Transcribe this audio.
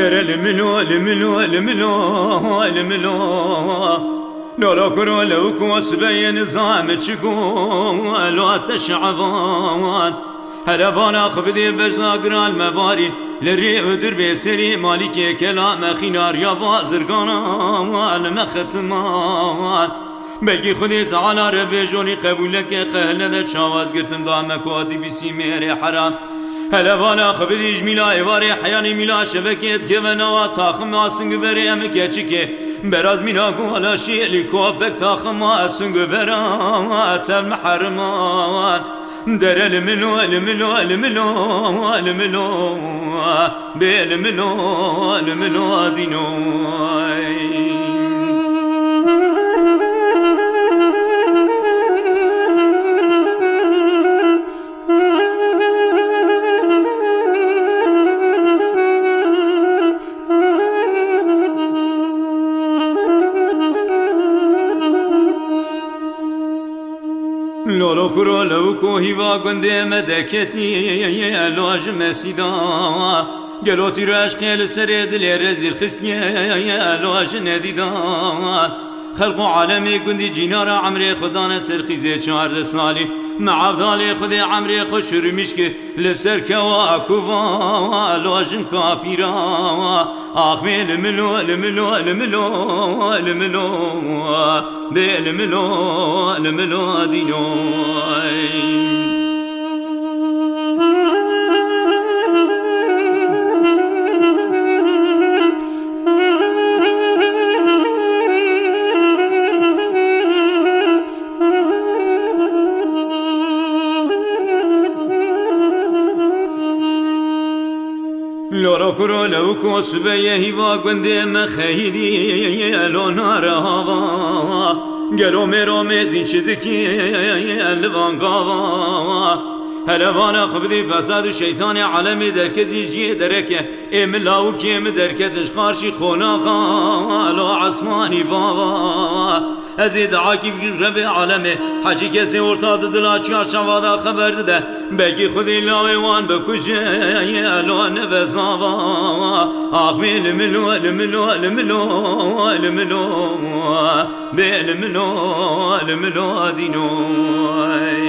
در الملو الملو الملو الملو لولا كرو لو كوس بين نظام تشكو لو تشعبان هلا بانا خبدي بزاقرا المباري لري ودر بسري مالك كلام خينار يا بازرقانا المختمان بلكي خدي تعالى ربي جوني قبولك خهلا دا شاواز قرتم دامك وادي بسي ميري حرام هلا بانا خبدي جميلا ايواري حياني ميلا شبكت كفنا تاخم اسنگ بري امك چيكي براز مينا قولا شيلي كوبك تاخم اسنگ برا تم حرمان در الملو الملو الملو الملو بالملو الملو دينوي لولو کرو لو کو هیوا گنده مدکتی لوج مسیدا گلو تیرش قیل سر دل رزیل خسیه لوج ندیدا خلق عالمی گندی جینار عمر خدا نسر خیزه 14 سالی معافدال خود عمر خوشر مشک لسر کوا کوبا لوجن کاپیرا آخمی الملو الملو الملو الملو بالملو الملو دينوي لورا کرو لو کو سبیه هیوا گنده مخیدی لو نار هوا گلو میرو میزین شدکی الوان قاوا هلوانا خبدی فساد شیطان عالمی درکت جیه درکه املاو کیم درکتش قارشی خوناقا لو عصمانی بابا ازید عاقب رب عالمه حجی کسی ارتاد دلا چاشوادا خبر ده بلکی خودی لاوان بکشه لو نبزاوا آخمی الملو الملو الملو الملو بالملو الملو دینوی